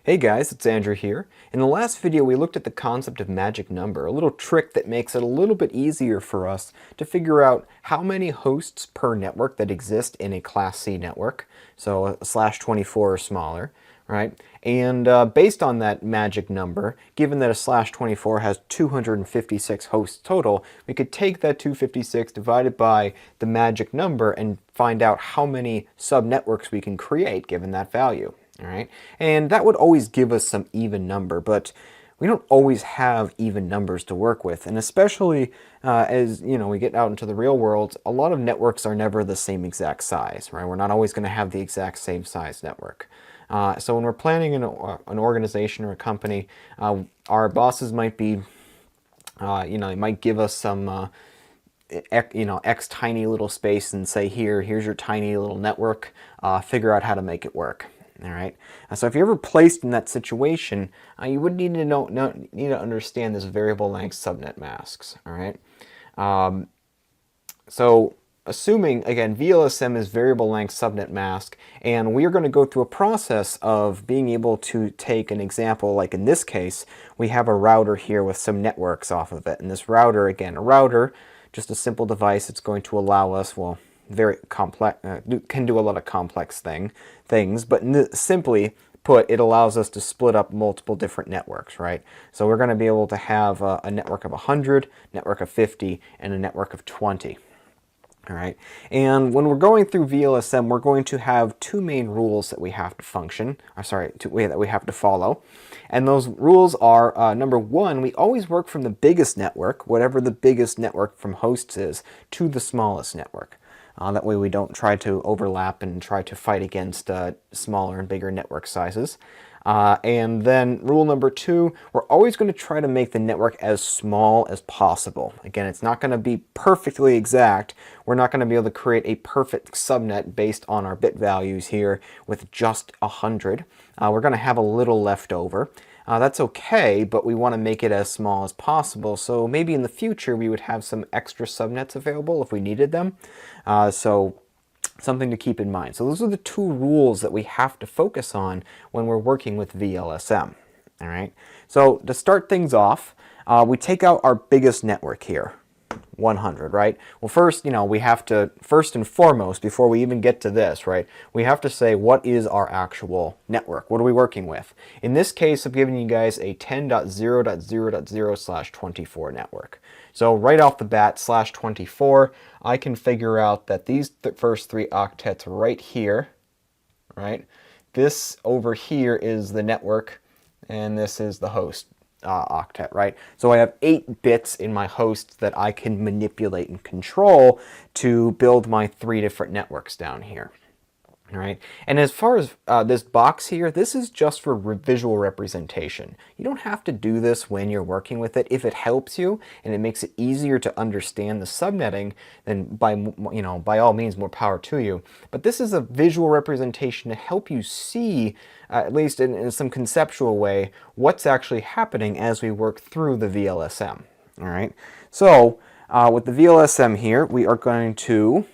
Hey guys, it's Andrew here. In the last video we looked at the concept of magic number, a little trick that makes it a little bit easier for us to figure out how many hosts per network that exist in a Class C network, so a /24 or smaller, right? And based on that magic number, given that a /24 has 256 hosts total, we could take that 256 divided by the magic number and find out how many subnetworks we can create given that value. All right, and that would always give us some even number, but we don't always have even numbers to work with, and especially as we get out into the real world, a lot of networks are never the same exact size, right? We're not always going to have the exact same size network. So when we're planning an organization or a company, our bosses might be, they might give us some X tiny little space and say, here's your tiny little network, figure out how to make it work. All right. So if you're ever placed in that situation, you would need to understand this variable length subnet masks. All right. So assuming, again, Vlsm is variable length subnet mask, and we are going to go through a process of being able to take an example, like in this case, we have a router here with some networks off of it. And this router, again, a router, just a simple device, it's going to allow us, well, very complex, can do a lot of complex things, but simply put, it allows us to split up multiple different networks, right? So we're going to be able to have a network of 100, network of 50, and a network of 20. All right, and when we're going through Vlsm, we're going to have two main rules that we have to that we have to follow. And those rules are, number one, we always work from the biggest network, whatever the biggest network from hosts is, to the smallest network. That way we don't try to overlap and try to fight against smaller and bigger network sizes. And then rule number two, we're always going to try to make the network as small as possible. Again, it's not going to be perfectly exact. We're not going to be able to create a perfect subnet based on our bit values here with just 100. We're going to have a little left over. That's okay, but we want to make it as small as possible. So maybe in the future we would have some extra subnets available if we needed them. So something to keep in mind. So those are the two rules that we have to focus on when we're working with Vlsm. All right. So to start things off, we take out our biggest network here, 100, right? Well, first, we have to, first and foremost, before we even get to this, right, we have to say, what is our actual network? What are we working with? In this case, I'm giving you guys a 10.0.0.0/24 network. So right off the bat, /24, I can figure out that these first three octets right here, right, this over here is the network, and this is the host octet, right? So I have 8 bits in my host that I can manipulate and control to build my 3 different networks down here. All right, and as far as this box here, this is just for visual representation. You don't have to do this when you're working with it. If it helps you and it makes it easier to understand the subnetting, then by all means, more power to you. But this is a visual representation to help you see, at least in some conceptual way, what's actually happening as we work through the Vlsm. All right, so with the Vlsm here, we are going to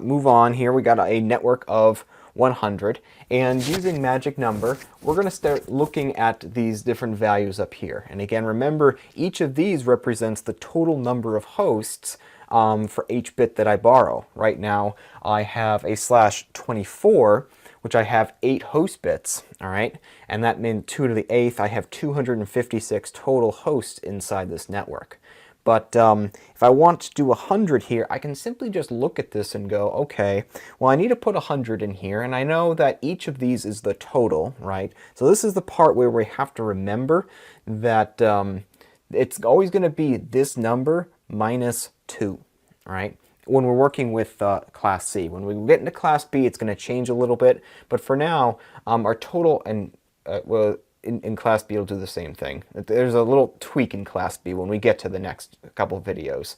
move on here. We got a network of 100, and using magic number, we're going to start looking at these different values up here. And again, remember, each of these represents the total number of hosts for each bit that I borrow. Right now, I have a /24, which I have 8 host bits, all right? And that means 2 to the 8th, I have 256 total hosts inside this network. But if I want to do 100 here, I can simply just look at this and go, okay, well, I need to put 100 in here, and I know that each of these is the total, right? So this is the part where we have to remember that it's always going to be this number minus 2, right? When we're working with Class C. When we get into Class B, it's going to change a little bit, but for now, our total, and in Class B, it'll do the same thing. There's a little tweak in Class B when we get to the next couple videos.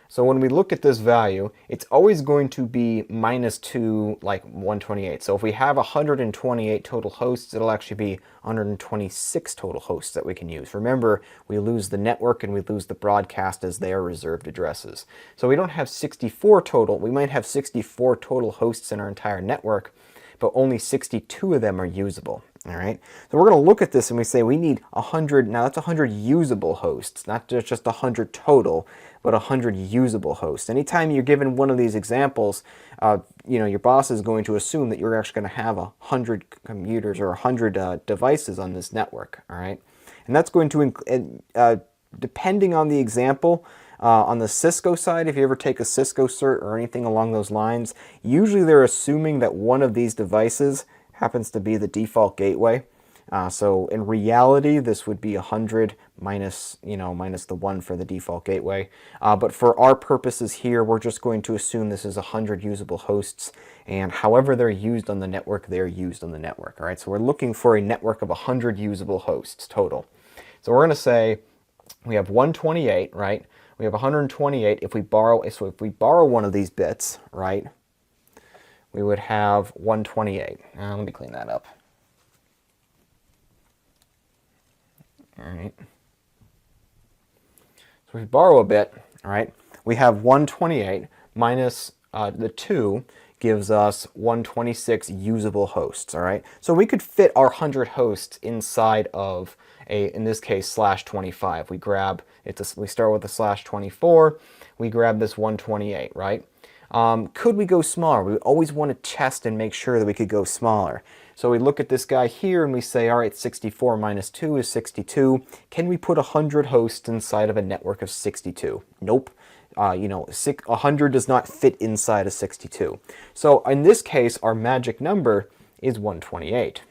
So when we look at this value, it's always going to be minus 2, like 128. So if we have 128 total hosts, it'll actually be 126 total hosts that we can use. Remember, we lose the network and we lose the broadcast as they are reserved addresses. So we don't have 64 total. We might have 64 total hosts in our entire network, but only 62 of them are usable. All right, so we're going to look at this and we say we need 100. Now that's 100 usable hosts, not just 100 total, but 100 usable hosts. Anytime you're given one of these examples, your boss is going to assume that you're actually going to have 100 computers or 100 devices on this network. All right, and that's going to, depending on the example, on the Cisco side, if you ever take a Cisco cert or anything along those lines, usually they're assuming that one of these devices happens to be the default gateway. So in reality, this would be 100 minus the 1 for the default gateway. But for our purposes here, we're just going to assume this is 100 usable hosts, and however they're used on the network, they're used on the network. All right, so we're looking for a network of 100 usable hosts total. So we're going to say we have 128, right? We have 128. If we borrow one of these bits, right, we would have 128. Let me clean that up. All right. So if we borrow a bit, all right, we have 128 minus the 2 gives us 126 usable hosts, all right? So we could fit our 100 hosts inside of in this case, /25. We start with a /24, we grab this 128, right? Could we go smaller? We would always want to test and make sure that we could go smaller. So we look at this guy here and we say, all right, 64 minus 2 is 62. Can we put 100 hosts inside of a network of 62? Nope. 100 does not fit inside of 62. So in this case, our magic number is 128.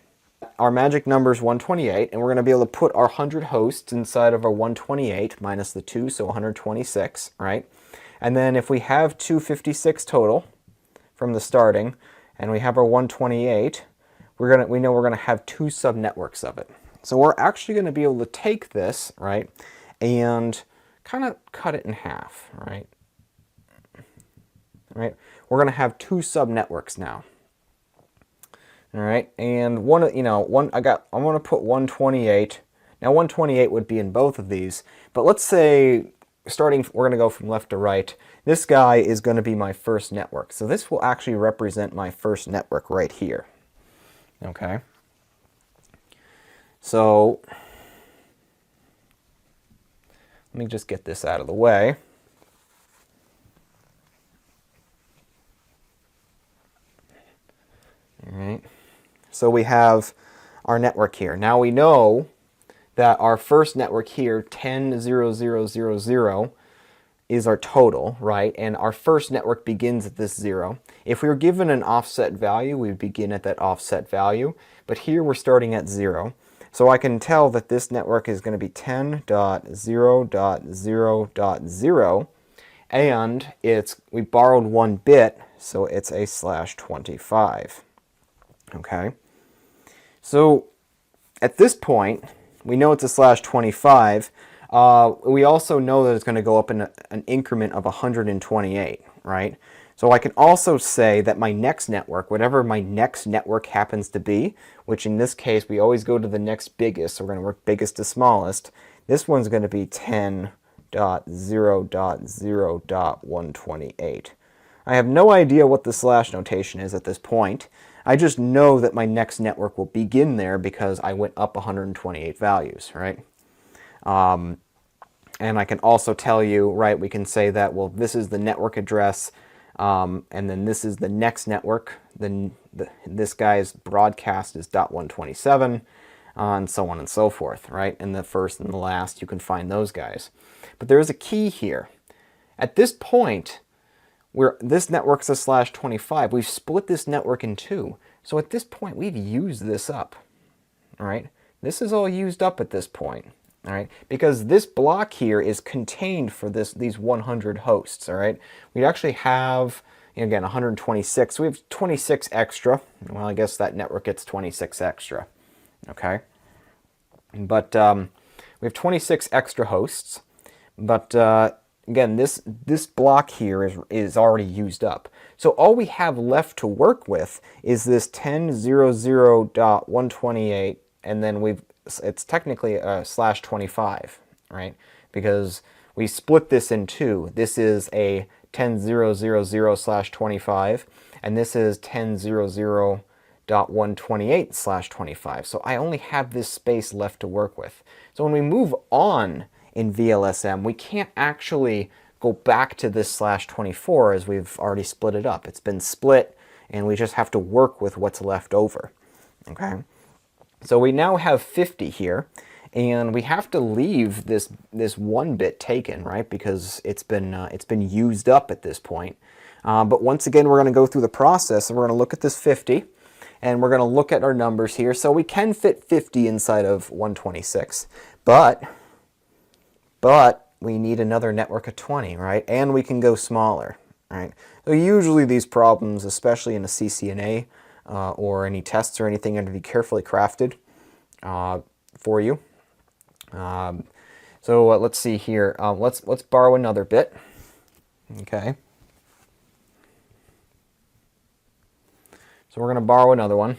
Our magic number is 128, and we're going to be able to put our 100 hosts inside of our 128 minus the 2, so 126, right? And then if we have 256 total from the starting, and we have our 128, we know we're going to have 2 subnetworks of it. So we're actually going to be able to take this, right, and kind of cut it in half, right? Right? We're going to have 2 subnetworks now. All right, and I'm going to put 128. Now 128 would be in both of these, but let's say we're going to go from left to right. This guy is going to be my first network. So this will actually represent my first network right here. Okay. So let me just get this out of the way. All right. So we have our network here. Now we know that our first network here, 10,0,0,0,0, is our total, right? And our first network begins at this 0. If we were given an offset value, we would begin at that offset value. But here we're starting at 0. So I can tell that this network is going to be 10.0.0.0, and we borrowed 1 bit, so it's a /25. Okay. So at this point, we know it's a /25. We also know that it's going to go up in an increment of 128, right? So I can also say that my next network, whatever my next network happens to be, which in this case we always go to the next biggest, so we're going to work biggest to smallest, this one's going to be 10.0.0.128. I have no idea what the slash notation is at this point. I just know that my next network will begin there because I went up 128 values, right? And I can also tell you, right, we can say that, well, this is the network address, and then this is the next network. Then this guy's broadcast is .127, and so on and so forth, right? And the first and the last, you can find those guys. But there is a key here. At this point, this network's a /25. We've split this network in 2. So at this point, we've used this up. All right? This is all used up at this point. All right? Because this block here is contained for these 100 hosts. All right? We actually have, again, 126. So we have 26 extra. Well, I guess that network gets 26 extra. Okay? But we have 26 extra hosts. But again, this block here is already used up. So all we have left to work with is this 10.0.0.128, and then it's technically a /25, right? Because we split this in 2. This is a 10.0.0.0/25, and this is 10.0.0.0 2.128/25. So I only have this space left to work with. So when we move on in VLSM, we can't actually go back to this /24 as we've already split it up. It's been split, and we just have to work with what's left over. Okay, so we now have 50 here, and we have to leave this 1 bit taken, right? Because it's been used up at this point. But once again, we're going to go through the process, and we're going to look at this 50, and we're going to look at our numbers here. So we can fit 50 inside of 126, but we need another network of 20, right? And we can go smaller, right? So usually these problems, especially in a CCNA or any tests or anything, are going to be carefully crafted for you. So let's see here. Let's borrow another bit. Okay. So we're going to borrow another one.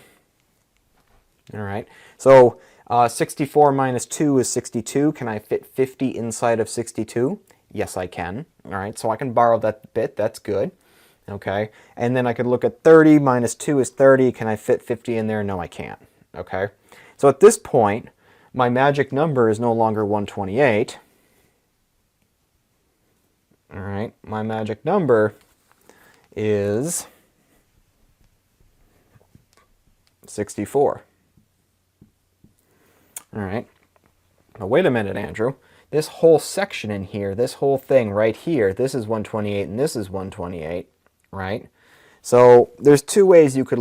All right. So 64 minus 2 is 62. Can I fit 50 inside of 62? Yes, I can. All right. So I can borrow that bit. That's good. Okay. And then I could look at 30 minus 2 is 30. Can I fit 50 in there? No, I can't. Okay. So at this point, my magic number is no longer 128. All right. My magic number is 64. All right. Now wait a minute, Andrew. This whole section in here, this whole thing right here, this is 128 and this is 128, right? So there's two ways you could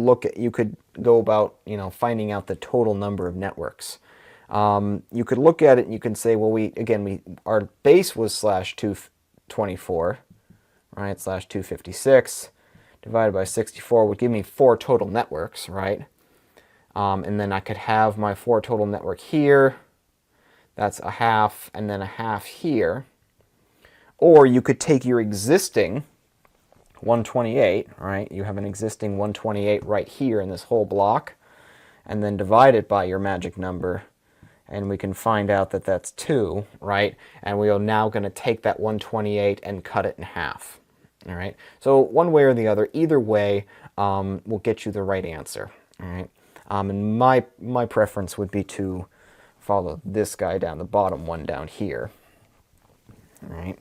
go about, finding out the total number of networks. You could look at it and you can say, well, our base was /224, right? /256 divided by 64 would give me 4 total networks, right? And then I could have my 4 total network here. That's a half, and then a half here. Or you could take your existing 128, right? You have an existing 128 right here in this whole block, and then divide it by your magic number, and we can find out that that's 2, right? And we are now going to take that 128 and cut it in half. All right. So one way or the other, either way will get you the right answer. All right. And my preference would be to follow this guy down, the bottom one down here. All right.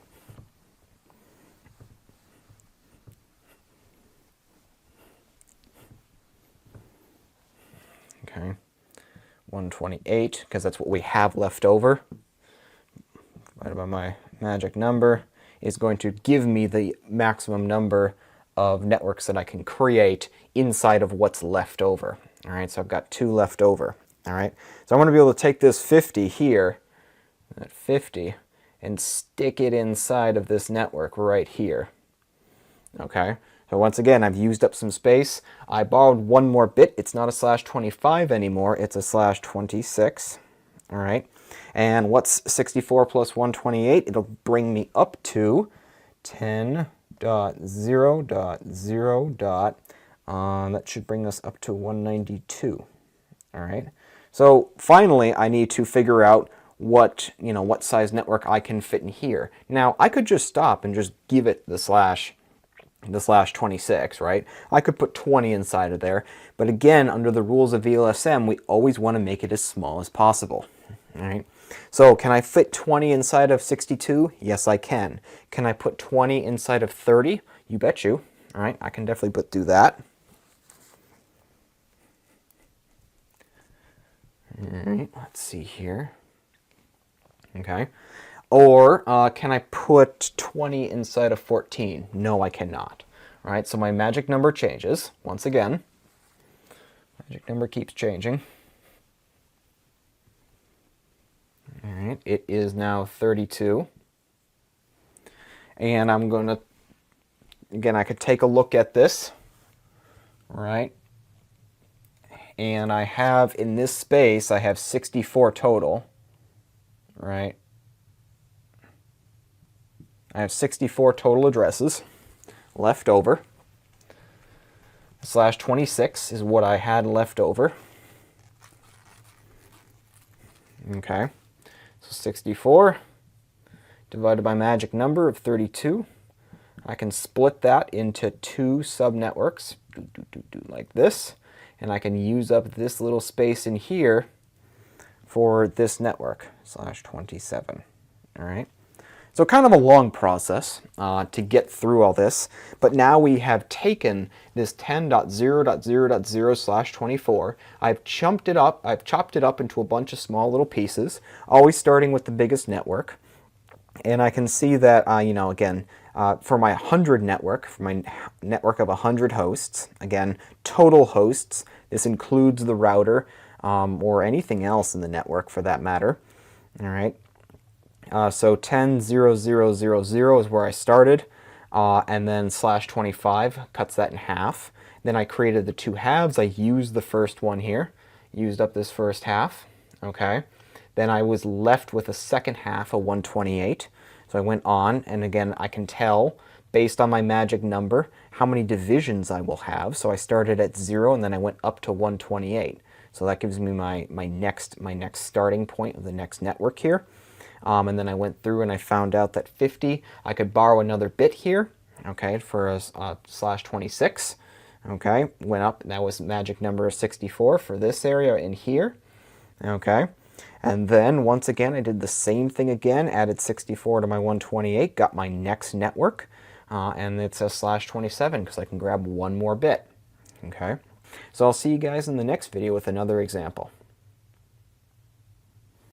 Okay. 128, because that's what we have left over, divided by my magic number, is going to give me the maximum number of networks that I can create inside of what's left over. All right, so I've got 2 left over. All right, so I'm going to be able to take this 50 here, that 50, and stick it inside of this network right here. Okay, so once again, I've used up some space. I borrowed 1 more bit. It's not a /25 anymore. It's a /26. All right, and what's 64 plus 128? It'll bring me up to 10.0.0. That should bring us up to 192. All right. So finally, I need to figure out what size network I can fit in here. Now, I could just stop and just give it the /26, right? I could put 20 inside of there. But again, under the rules of Vlsm, we always want to make it as small as possible. All right. So can I fit 20 inside of 62? Yes, I can. Can I put 20 inside of 30? You bet you. All right. I can definitely do that. All right, let's see here. Okay. Or can I put 20 inside of 14? No, I cannot. All right, so my magic number changes. Once again, magic number keeps changing. All right, it is now 32. And I'm going to, again, I could take a look at this, right? And I have, in this space, I have 64 total, right? I have 64 total addresses left over. /26 is what I had left over. Okay, so 64 divided by magic number of 32. I can split that into 2 subnetworks, like this. and I can use up this little space in here for this network, /27, all right? So kind of a long process to get through all this, but now we have taken this 10.0.0.0/24, I've chopped it up into a bunch of small little pieces, always starting with the biggest network, and I can see that, again, for my 100 network, for my network of 100 hosts, again, total hosts, this includes the router or anything else in the network for that matter, all right? So 10.0.0.0 is where I started, and then /25 cuts that in half. Then I created the two halves. I used the first one here, used up this first half, okay? Then I was left with a second half of 128. So I went on, and again, I can tell, based on my magic number, how many divisions I will have. So I started at 0, and then I went up to 128. So that gives me my next starting point of the next network here. And then I went through and I found out that 50, I could borrow another bit here, okay, for a /26, okay, went up, and that was magic number 64 for this area in here, okay, and then once again I did the same thing again, added 64 to my 128, got my next network, and it's a /27 because I can grab one more bit, okay. So I'll see you guys in the next video with another example.